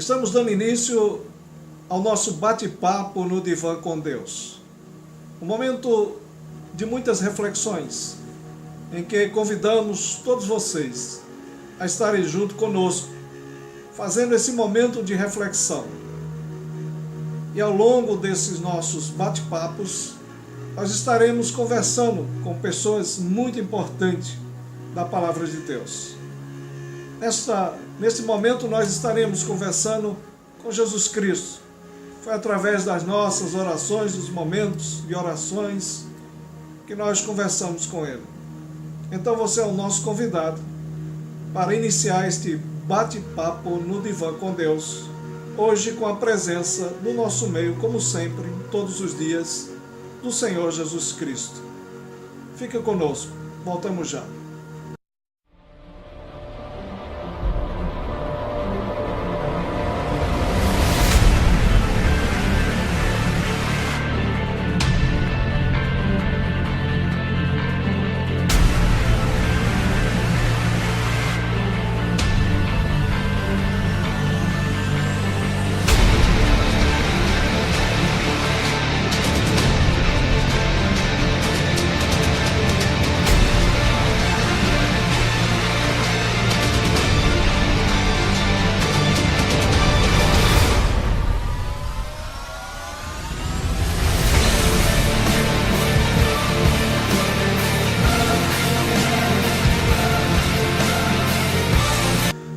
Estamos dando início ao nosso bate-papo no Divã com Deus. Um momento de muitas reflexões, em que convidamos todos vocês a estarem junto conosco, fazendo esse momento de reflexão. E ao longo desses nossos bate-papos, nós estaremos conversando com pessoas muito importantes da Palavra de Deus. Nesse momento nós estaremos conversando com Jesus Cristo. Foi através das nossas orações, dos momentos de orações, que nós conversamos com Ele. Então você é o nosso convidado para iniciar este bate-papo no Divã com Deus, hoje com a presença no nosso meio, como sempre, todos os dias, do Senhor Jesus Cristo. Fica conosco, voltamos já.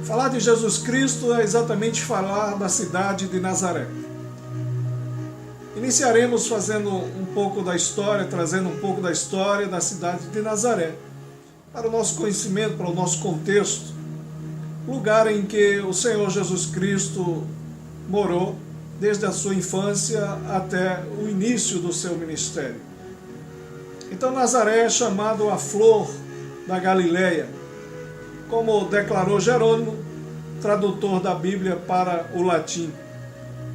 Falar de Jesus Cristo é exatamente falar da cidade de Nazaré. Iniciaremos fazendo um pouco da história, trazendo um pouco da história da cidade de Nazaré, para o nosso conhecimento, para o nosso contexto, lugar em que o Senhor Jesus Cristo morou desde a sua infância até o início do seu ministério. Então Nazaré é chamado a flor da Galileia, como declarou Jerônimo, tradutor da Bíblia para o latim,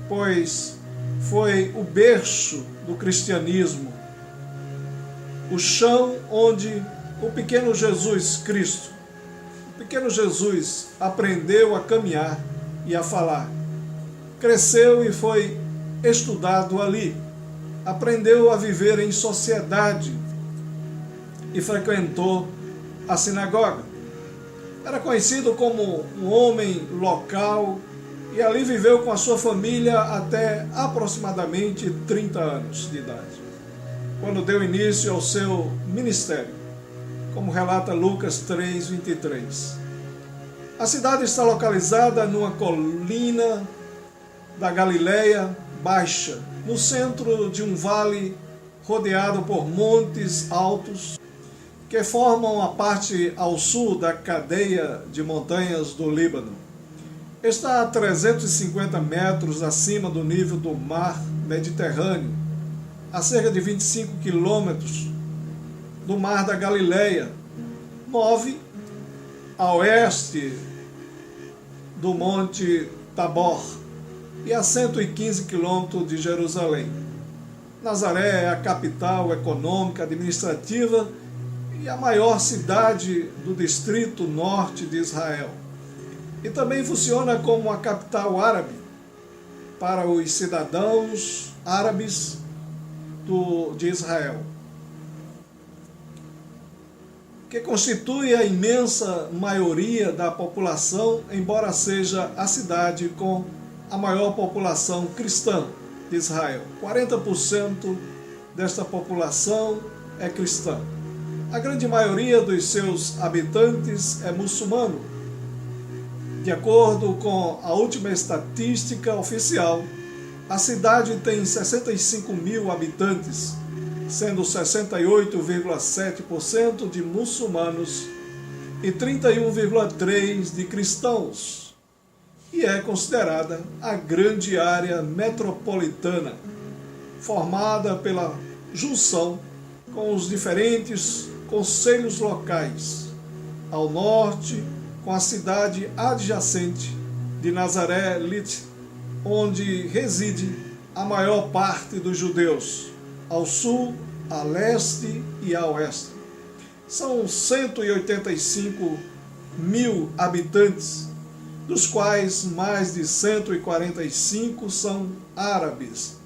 pois foi o berço do cristianismo, o chão onde o pequeno Jesus Cristo, o pequeno Jesus aprendeu a caminhar e a falar. Cresceu e foi estudado ali, aprendeu a viver em sociedade e frequentou a sinagoga. Era conhecido como um homem local e ali viveu com a sua família até aproximadamente 30 anos de idade, quando deu início ao seu ministério, como relata Lucas 3:23. A cidade está localizada numa colina da Galileia Baixa, no centro de um vale rodeado por montes altos, que formam a parte ao sul da cadeia de montanhas do Líbano. Está a 350 metros acima do nível do mar Mediterrâneo, a cerca de 25 quilômetros do mar da Galileia, 9 a oeste do Monte Tabor e a 115 quilômetros de Jerusalém. Nazaré é a capital econômica, administrativa e a maior cidade do distrito norte de Israel. E também funciona como a capital árabe para os cidadãos árabes de Israel, que constitui a imensa maioria da população, embora seja a cidade com a maior população cristã de Israel. 40% desta população é cristã. A grande maioria dos seus habitantes é muçulmano. De acordo com a última estatística oficial, a cidade tem 65 mil habitantes, sendo 68,7% de muçulmanos e 31,3% de cristãos, e é considerada a grande área metropolitana, formada pela junção com os diferentes concelhos locais, ao norte, com a cidade adjacente de Nazaré-Lit, onde reside a maior parte dos judeus, ao sul, a leste e a oeste. São 185 mil habitantes dos quais mais de 145 são árabes.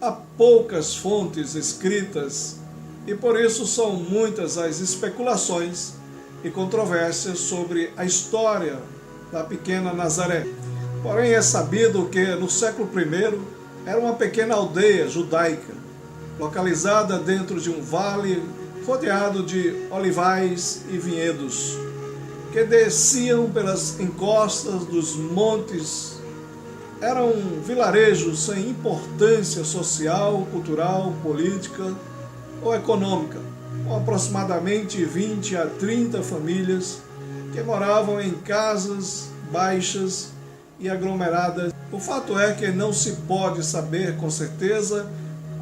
Há poucas fontes escritas e por isso são muitas as especulações e controvérsias sobre a história da pequena Nazaré. Porém, é sabido que no século I era uma pequena aldeia judaica, localizada dentro de um vale rodeado de olivais e vinhedos, que desciam pelas encostas dos montes. Era um vilarejo sem importância social, cultural, política ou econômica, com aproximadamente 20 a 30 famílias que moravam em casas baixas e aglomeradas. O fato é que não se pode saber com certeza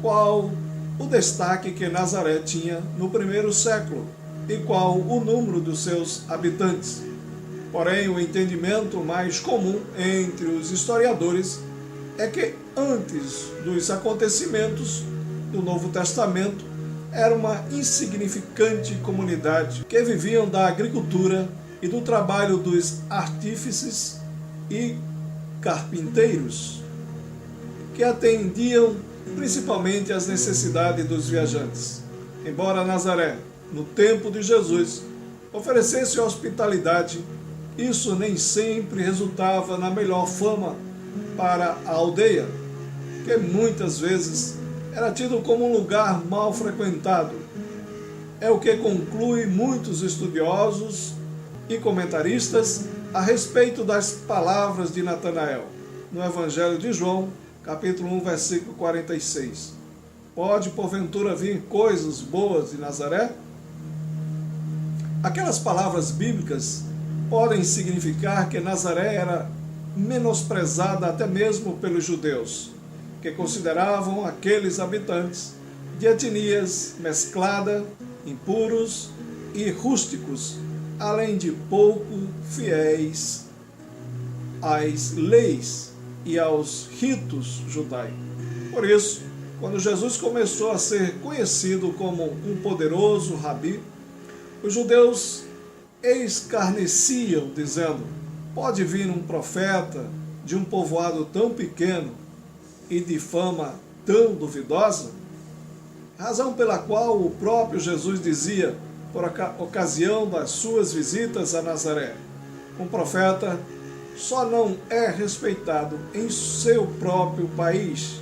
qual o destaque que Nazaré tinha no primeiro século e qual o número dos seus habitantes. Porém, o entendimento mais comum entre os historiadores é que antes dos acontecimentos do Novo Testamento era uma insignificante comunidade que viviam da agricultura e do trabalho dos artífices e carpinteiros, que atendiam principalmente às necessidades dos viajantes. Embora Nazaré, no tempo de Jesus, oferecesse hospitalidade, isso nem sempre resultava na melhor fama para a aldeia, que muitas vezes era tido como um lugar mal frequentado. É o que conclui muitos estudiosos e comentaristas a respeito das palavras de Natanael, no Evangelho de João, capítulo 1, versículo 46. Pode, porventura, vir coisas boas de Nazaré? Aquelas palavras bíblicas podem significar que Nazaré era menosprezada até mesmo pelos judeus, que consideravam aqueles habitantes de etnias mesclada, impuros e rústicos, além de pouco fiéis às leis e aos ritos judaicos. Por isso, quando Jesus começou a ser conhecido como um poderoso rabi, os judeus escarneciam, dizendo: pode vir um profeta de um povoado tão pequeno e de fama tão duvidosa? Razão pela qual o próprio Jesus dizia, por ocasião das suas visitas a Nazaré: um profeta só não é respeitado em seu próprio país,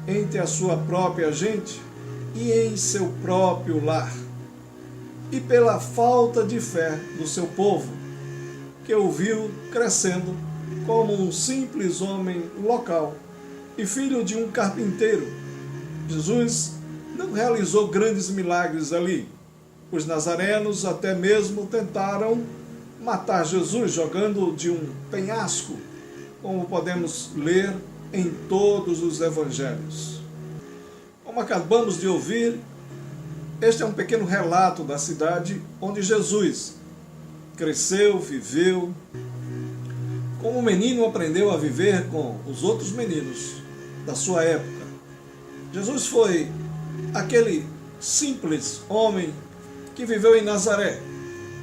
entre a sua própria gente e em seu próprio lar, e pela falta de fé do seu povo, que o viu crescendo como um simples homem local e filho de um carpinteiro. Jesus não realizou grandes milagres ali. Os nazarenos até mesmo tentaram matar Jesus jogando de um penhasco, como podemos ler em todos os evangelhos. Como acabamos de ouvir, este é um pequeno relato da cidade onde Jesus cresceu, viveu. Como menino aprendeu a viver com os outros meninos da sua época. Jesus foi aquele simples homem que viveu em Nazaré,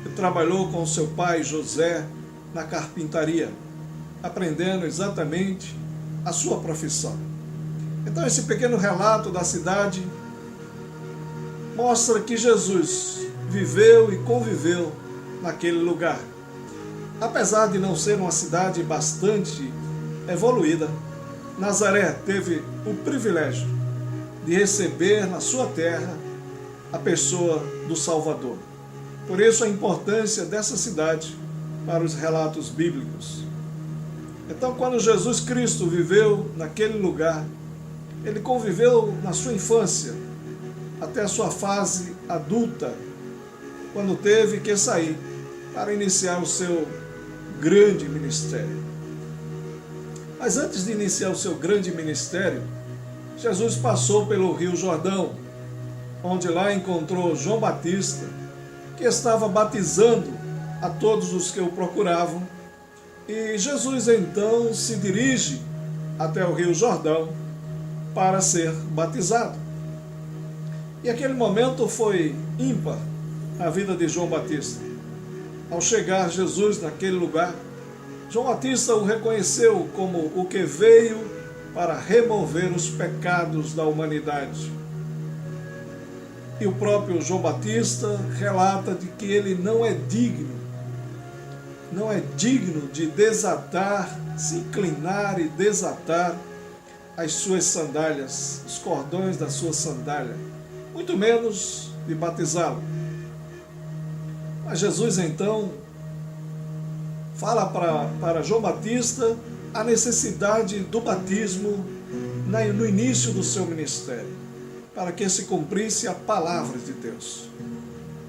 que trabalhou com seu pai José na carpintaria, aprendendo exatamente a sua profissão. Então esse pequeno relato da cidade mostra que Jesus viveu e conviveu naquele lugar. Apesar de não ser uma cidade bastante evoluída, Nazaré teve o privilégio de receber na sua terra a pessoa do Salvador. Por isso a importância dessa cidade para os relatos bíblicos. Então, quando Jesus Cristo viveu naquele lugar, ele conviveu na sua infância, até a sua fase adulta, quando teve que sair para iniciar o seu grande ministério. Mas antes de iniciar o seu grande ministério, Jesus passou pelo Rio Jordão, onde lá encontrou João Batista, que estava batizando a todos os que o procuravam. E Jesus então se dirige até o Rio Jordão para ser batizado. E aquele momento foi ímpar na vida de João Batista, Ao chegar Jesus naquele lugar, João Batista o reconheceu como o que veio para remover os pecados da humanidade. E o próprio João Batista relata de que ele não é digno de desatar, se inclinar e desatar as suas sandálias, os cordões da sua sandália, muito menos de batizá-lo. Mas Jesus então fala para João Batista a necessidade do batismo no início do seu ministério, para que se cumprisse a palavra de Deus.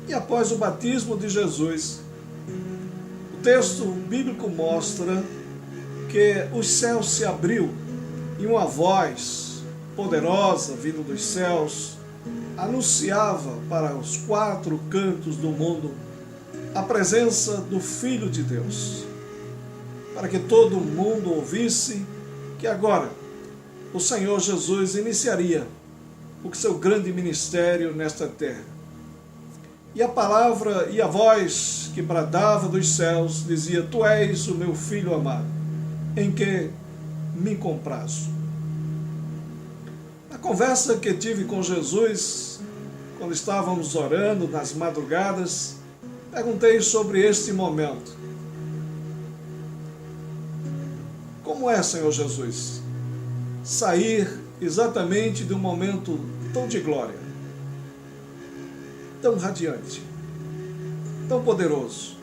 E após o batismo de Jesus, o texto bíblico mostra que os céus se abriu e uma voz poderosa vindo dos céus anunciava para os quatro cantos do mundo a presença do Filho de Deus, para que todo mundo ouvisse que agora o Senhor Jesus iniciaria o seu grande ministério nesta terra. E a palavra e a voz que bradava dos céus dizia: Tu és o meu Filho amado, em que me comprazo. Na conversa que tive com Jesus, quando estávamos orando nas madrugadas, perguntei sobre este momento. Como é, Senhor Jesus, sair exatamente de um momento tão de glória, tão radiante, tão poderoso,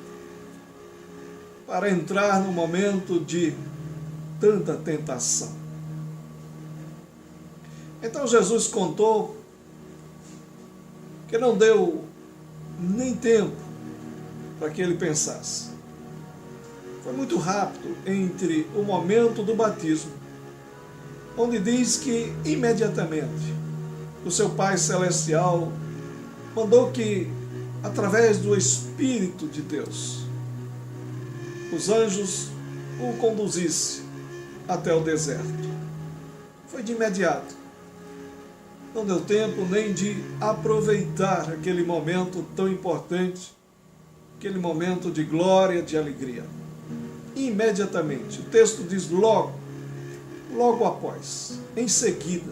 para entrar num momento de tanta tentação? Então Jesus contou que não deu nem tempo para que ele pensasse. Foi muito rápido entre o momento do batismo, onde diz que imediatamente o seu Pai Celestial mandou que, através do Espírito de Deus, os anjos o conduzissem até o deserto. Foi de imediato. Não deu tempo nem de aproveitar aquele momento tão importante, aquele momento de glória, de alegria. Imediatamente, o texto diz logo após, em seguida,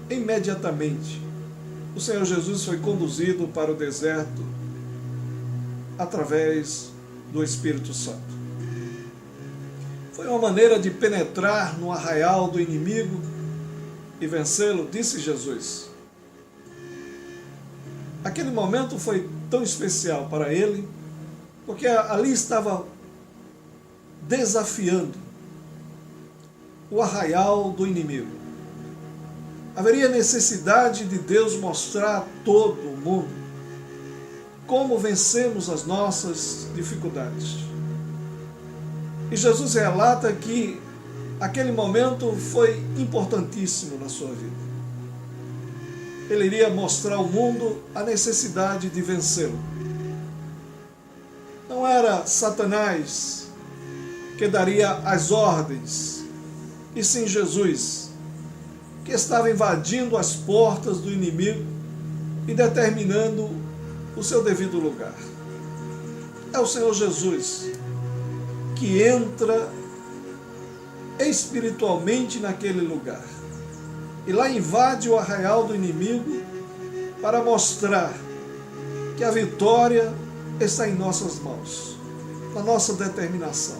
imediatamente, o Senhor Jesus foi conduzido para o deserto através do Espírito Santo. Foi uma maneira de penetrar no arraial do inimigo e vencê-lo, disse Jesus. Aquele momento foi tão especial para ele, porque ali estava desafiando o arraial do inimigo. Haveria necessidade de Deus mostrar a todo o mundo como vencemos as nossas dificuldades. E Jesus relata que aquele momento foi importantíssimo na sua vida. Ele iria mostrar ao mundo a necessidade de vencê-lo. Não era Satanás que daria as ordens, e sim Jesus, que estava invadindo as portas do inimigo e determinando o seu devido lugar. É o Senhor Jesus que entra espiritualmente naquele lugar e lá invade o arraial do inimigo para mostrar que a vitória está em nossas mãos, na nossa determinação.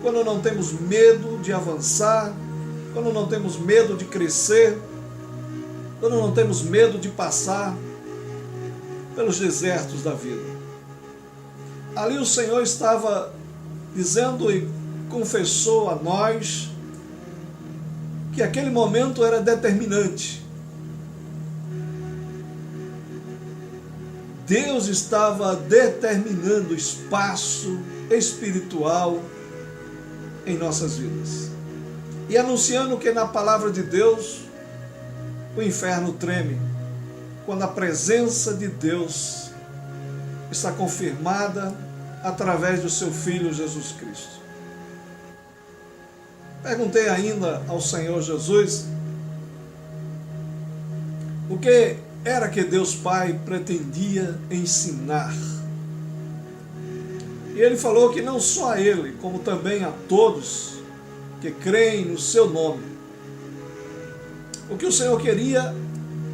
Quando não temos medo de avançar, quando não temos medo de crescer, quando não temos medo de passar pelos desertos da vida. Ali o Senhor estava dizendo e confessou a nós que aquele momento era determinante. Deus estava determinando o espaço espiritual em nossas vidas. E anunciando que na palavra de Deus o inferno treme quando a presença de Deus está confirmada através do seu Filho Jesus Cristo. Perguntei ainda ao Senhor Jesus o que era que Deus Pai pretendia ensinar E ele falou que não só a ele, como também a todos que creem no seu nome. O que o Senhor queria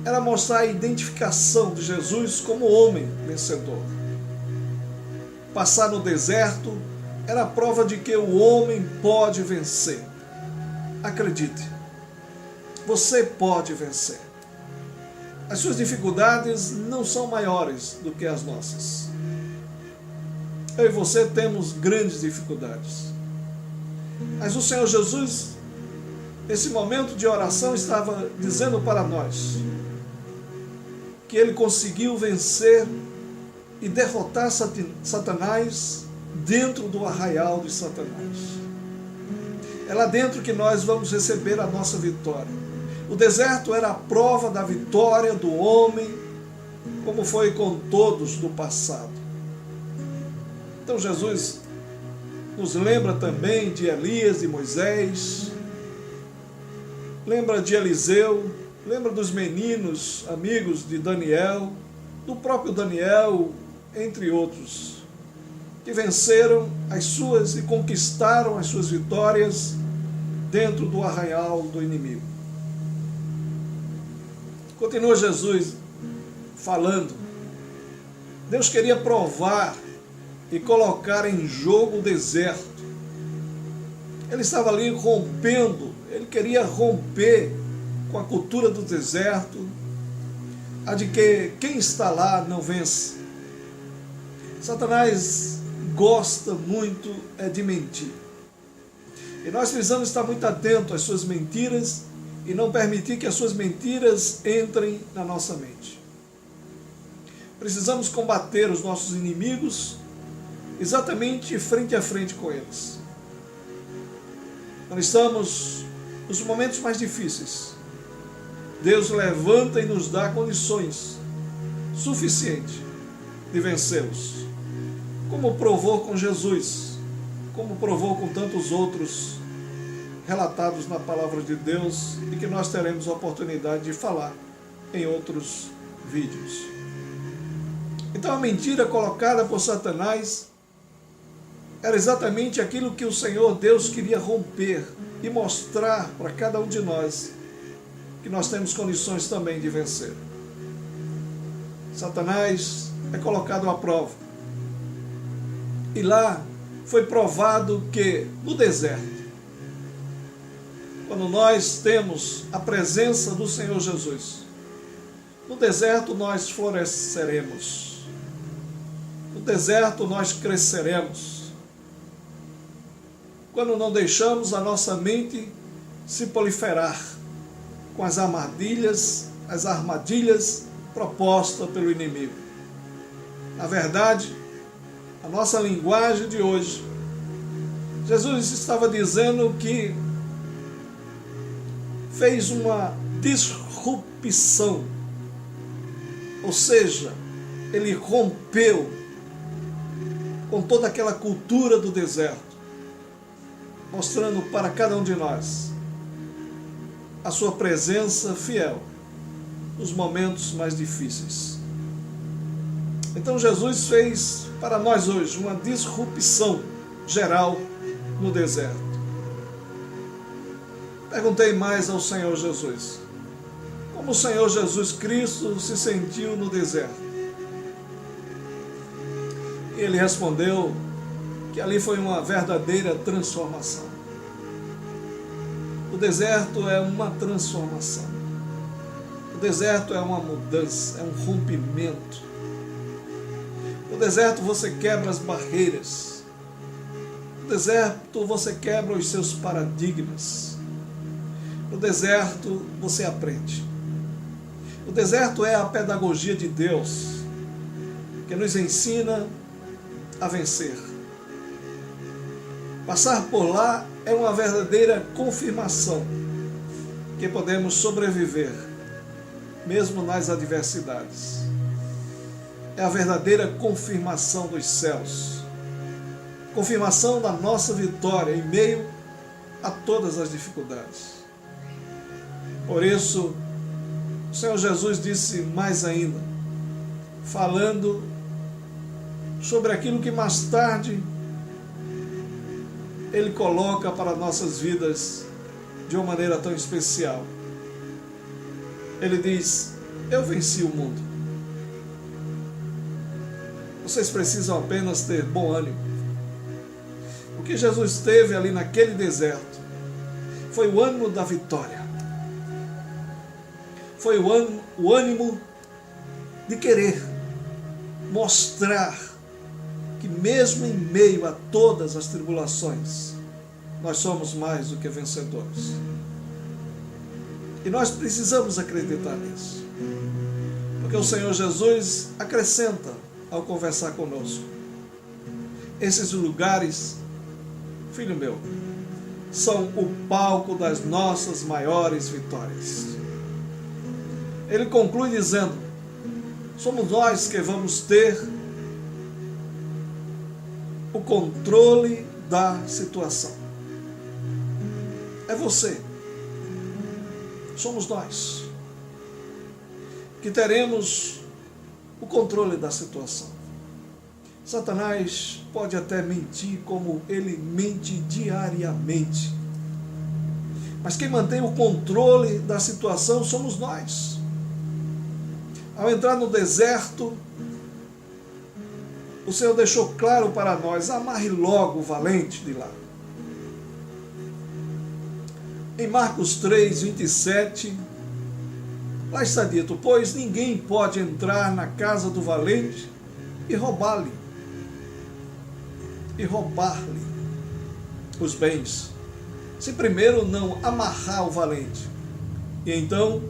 era mostrar a identificação de Jesus como homem vencedor. Passar no deserto era a prova de que o homem pode vencer. Acredite, você pode vencer. As suas dificuldades não são maiores do que as nossas. Eu e você temos grandes dificuldades. Mas o Senhor Jesus, nesse momento de oração, estava dizendo para nós que ele conseguiu vencer e derrotar Satanás dentro do arraial de Satanás. É lá dentro que nós vamos receber a nossa vitória. O deserto era a prova da vitória do homem, como foi com todos do passado. Então Jesus nos lembra também de Elias e Moisés, lembra de Eliseu, lembra dos meninos, amigos de Daniel, do próprio Daniel, entre outros, que venceram as suas e conquistaram as suas vitórias dentro do arraial do inimigo. Continua Jesus falando. Deus queria provar e colocar em jogo o deserto. Ele estava ali rompendo, ele queria romper com a cultura do deserto, a de que quem está lá não vence. Satanás gosta muito de mentir. E nós precisamos estar muito atentos às suas mentiras e não permitir que as suas mentiras entrem na nossa mente. Precisamos combater os nossos inimigos exatamente frente a frente com eles. Quando estamos nos momentos mais difíceis, Deus levanta e nos dá condições suficientes de vencê-los. Como provou com Jesus, como provou com tantos outros relatados na palavra de Deus e que nós teremos a oportunidade de falar em outros vídeos. Então a mentira colocada por Satanás era exatamente aquilo que o Senhor Deus queria romper e mostrar para cada um de nós que nós temos condições também de vencer. Satanás é colocado à prova. E lá foi provado que no deserto, quando nós temos a presença do Senhor Jesus, no deserto nós floresceremos. No deserto nós cresceremos. Quando não deixamos a nossa mente se proliferar com as armadilhas propostas pelo inimigo. Na verdade, a nossa linguagem de hoje, Jesus estava dizendo que fez uma disrupção, ou seja, ele rompeu com toda aquela cultura do deserto, mostrando para cada um de nós a sua presença fiel nos momentos mais difíceis. Então Jesus fez para nós hoje uma disrupção geral no deserto. Perguntei mais ao Senhor Jesus, como o Senhor Jesus Cristo se sentiu no deserto? E ele respondeu que ali foi uma verdadeira transformação. O deserto é uma transformação. O deserto é uma mudança, é um rompimento. No deserto você quebra as barreiras. No deserto você quebra os seus paradigmas. No deserto você aprende. O deserto é a pedagogia de Deus, que nos ensina a vencer. Passar por lá é uma verdadeira confirmação que podemos sobreviver, mesmo nas adversidades. É a verdadeira confirmação dos céus, confirmação da nossa vitória em meio a todas as dificuldades. Por isso, o Senhor Jesus disse mais ainda, falando sobre aquilo que mais tarde Ele coloca para nossas vidas de uma maneira tão especial. Ele diz: eu venci o mundo. Vocês precisam apenas ter bom ânimo. O que Jesus teve ali naquele deserto foi o ânimo da vitória. Foi o ânimo de querer mostrar que mesmo em meio a todas as tribulações, nós somos mais do que vencedores. E nós precisamos acreditar nisso. Porque o Senhor Jesus acrescenta ao conversar conosco. Esses lugares, filho meu, são o palco das nossas maiores vitórias. Ele conclui dizendo: somos nós que vamos ter o controle da situação. É você. Somos nós que teremos o controle da situação. Satanás pode até mentir como ele mente diariamente. Mas quem mantém o controle da situação somos nós. Ao entrar no deserto, o Senhor deixou claro para nós: amarre logo o valente de lá. Em Marcos 3, 27, lá está dito: pois ninguém pode entrar na casa do valente e roubar-lhe os bens, se primeiro não amarrar o valente, e então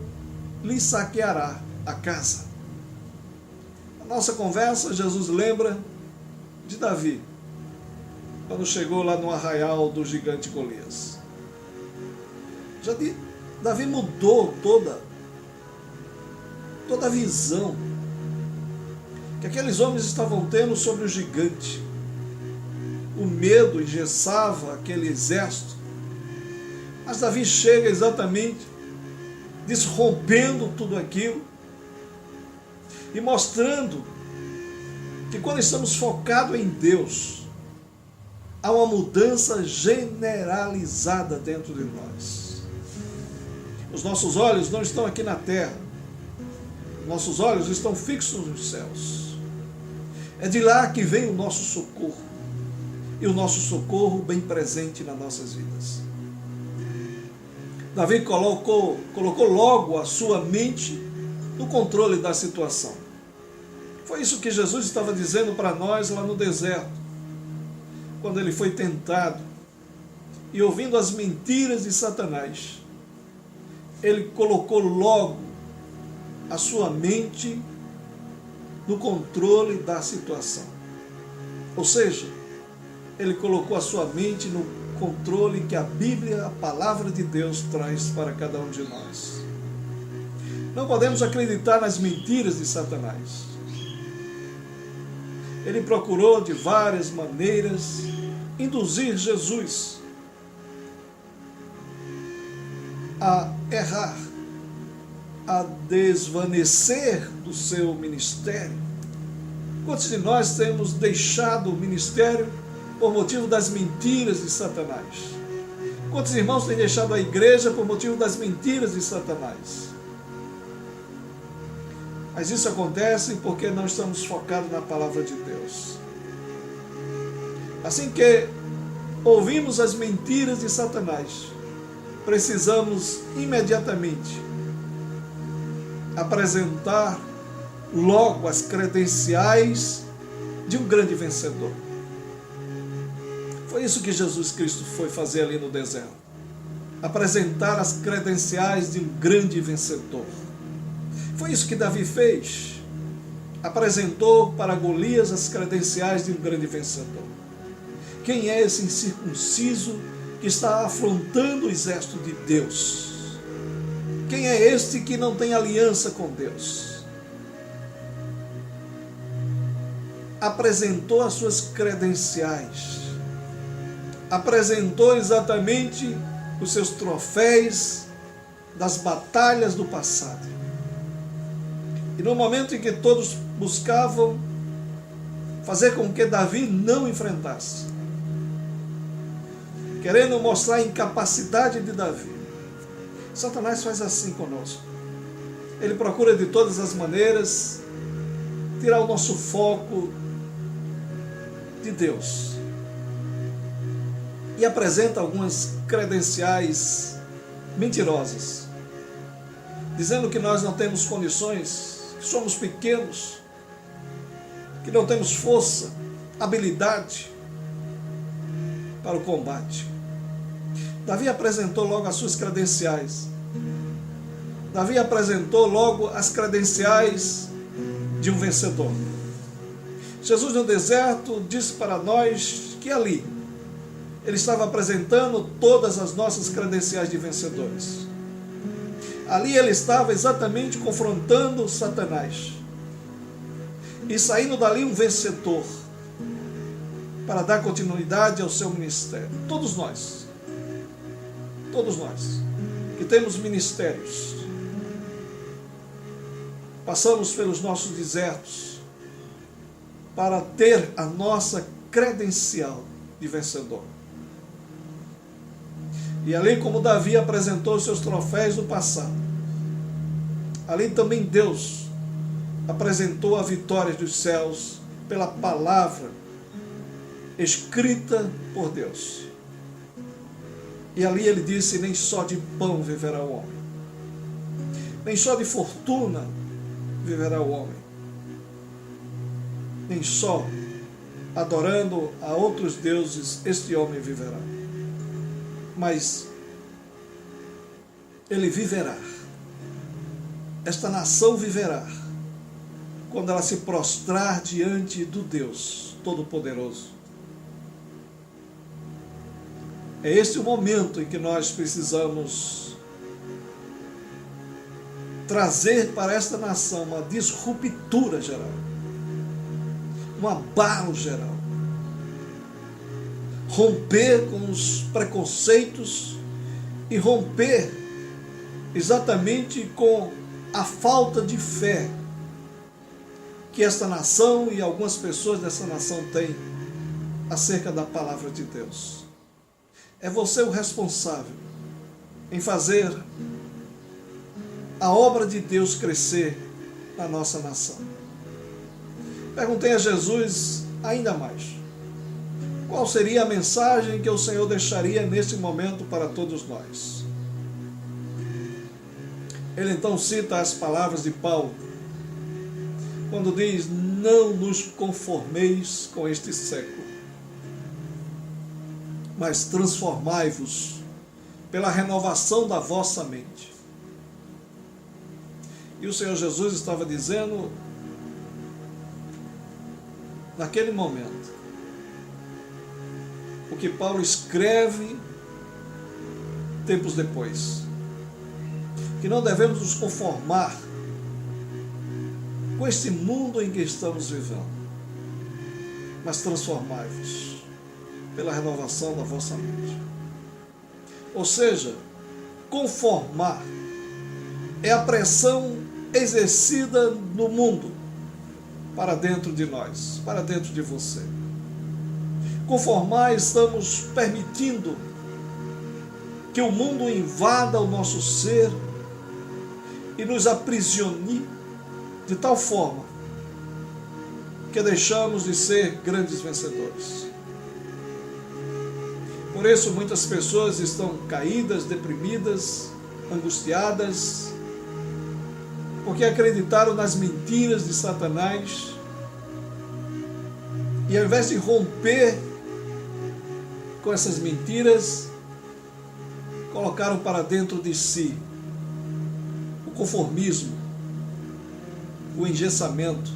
lhe saqueará a casa. Na nossa conversa, Jesus lembra de Davi, quando chegou lá no arraial do gigante Golias. Davi mudou toda a visão que aqueles homens estavam tendo sobre o gigante. O medo engessava aquele exército. Mas Davi chega exatamente desrompendo tudo aquilo e mostrando que quando estamos focados em Deus, há uma mudança generalizada dentro de nós. Os nossos olhos não estão aqui na terra. Nossos olhos estão fixos nos céus. É de lá que vem o nosso socorro. E o nosso socorro bem presente nas nossas vidas. Davi colocou logo a sua mente no controle da situação. Foi isso que Jesus estava dizendo para nós lá no deserto, quando ele foi tentado e ouvindo as mentiras de Satanás, ele colocou logo a sua mente no controle da situação. Ou seja, ele colocou a sua mente no controle que a Bíblia, a palavra de Deus, traz para cada um de nós. Não podemos acreditar nas mentiras de Satanás. Ele procurou de várias maneiras induzir Jesus a errar, a desvanecer do seu ministério. Quantos de nós temos deixado o ministério por motivo das mentiras de Satanás? Quantos irmãos têm deixado a igreja por motivo das mentiras de Satanás? Mas isso acontece porque não estamos focados na palavra de Deus. Assim que ouvimos as mentiras de Satanás, precisamos imediatamente apresentar logo as credenciais de um grande vencedor. Foi isso que Jesus Cristo foi fazer ali no deserto. Apresentar as credenciais de um grande vencedor. Foi isso que Davi fez. Apresentou para Golias as credenciais de um grande vencedor. Quem é esse incircunciso que está afrontando o exército de Deus? Quem é este que não tem aliança com Deus? Apresentou as suas credenciais. Apresentou exatamente os seus troféus das batalhas do passado. E no momento em que todos buscavam fazer com que Davi não enfrentasse, querendo mostrar a incapacidade de Davi. Satanás faz assim conosco. Ele procura de todas as maneiras tirar o nosso foco de Deus e apresenta algumas credenciais mentirosas, dizendo que nós não temos condições, que somos pequenos, que não temos força, habilidade para o combate. Davi apresentou logo as suas credenciais. Davi apresentou logo as credenciais de um vencedor. Jesus no deserto disse para nós que ali ele estava apresentando todas as nossas credenciais de vencedores. Ali ele estava exatamente confrontando Satanás e saindo dali um vencedor para dar continuidade ao seu ministério. Todos nós que temos ministérios, passamos pelos nossos desertos para ter a nossa credencial de vencedor. E ali, como Davi apresentou os seus troféus do passado, ali também Deus apresentou a vitória dos céus pela palavra escrita por Deus. E ali ele disse: nem só de pão viverá o homem, nem só de fortuna viverá o homem, nem só adorando a outros deuses este homem viverá, mas ele viverá, esta nação viverá, quando ela se prostrar diante do Deus Todo-Poderoso. É este o momento em que nós precisamos trazer para esta nação uma disruptura geral, um abalo geral, romper com os preconceitos e romper exatamente com a falta de fé que esta nação e algumas pessoas dessa nação têm acerca da palavra de Deus. É você o responsável em fazer a obra de Deus crescer na nossa nação. Perguntei a Jesus ainda mais: qual seria a mensagem que o Senhor deixaria nesse momento para todos nós? Ele então cita as palavras de Paulo, quando diz: não nos conformeis com este século, mas transformai-vos pela renovação da vossa mente. E o Senhor Jesus estava dizendo, naquele momento, o que Paulo escreve tempos depois, que não devemos nos conformar com este mundo em que estamos vivendo, mas transformai-vos pela renovação da vossa mente. Ou seja, conformar é a pressão exercida no mundo para dentro de nós, para dentro de você. Conformar, estamos permitindo que o mundo invada o nosso ser e nos aprisione de tal forma que deixamos de ser grandes vencedores. Por isso, muitas pessoas estão caídas, deprimidas, angustiadas, porque acreditaram nas mentiras de Satanás e, ao invés de romper com essas mentiras, colocaram para dentro de si o conformismo, o engessamento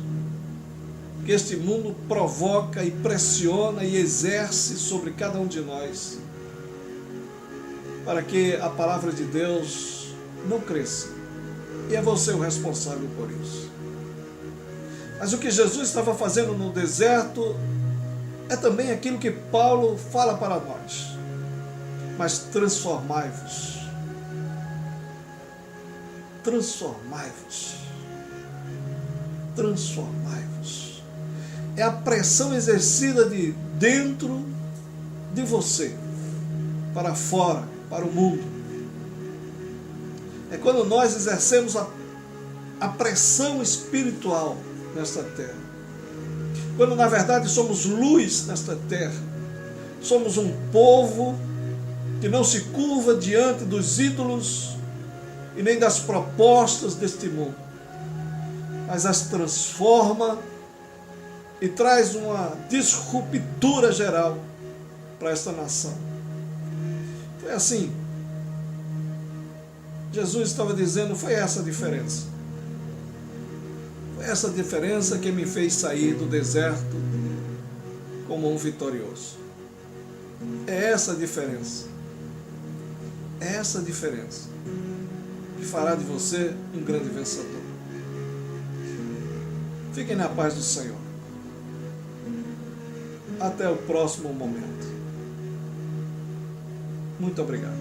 que este mundo provoca e pressiona e exerce sobre cada um de nós, para que a palavra de Deus não cresça. E é você o responsável por isso. Mas o que Jesus estava fazendo no deserto é também aquilo que Paulo fala para nós: mas transformai-vos. Transformai-vos. Transformai-vos. É a pressão exercida de dentro de você para fora, para o mundo. É quando nós exercemos a pressão espiritual nesta terra. Quando na verdade somos luz nesta terra. Somos um povo que não se curva diante dos ídolos e nem das propostas deste mundo, mas as transforma e traz uma disruptura geral para esta nação. Foi assim. Jesus estava dizendo, foi essa a diferença. Foi essa diferença que me fez sair do deserto como um vitorioso. É essa a diferença. É essa a diferença que fará de você um grande vencedor. Fiquem na paz do Senhor. Até o próximo momento. Muito obrigado.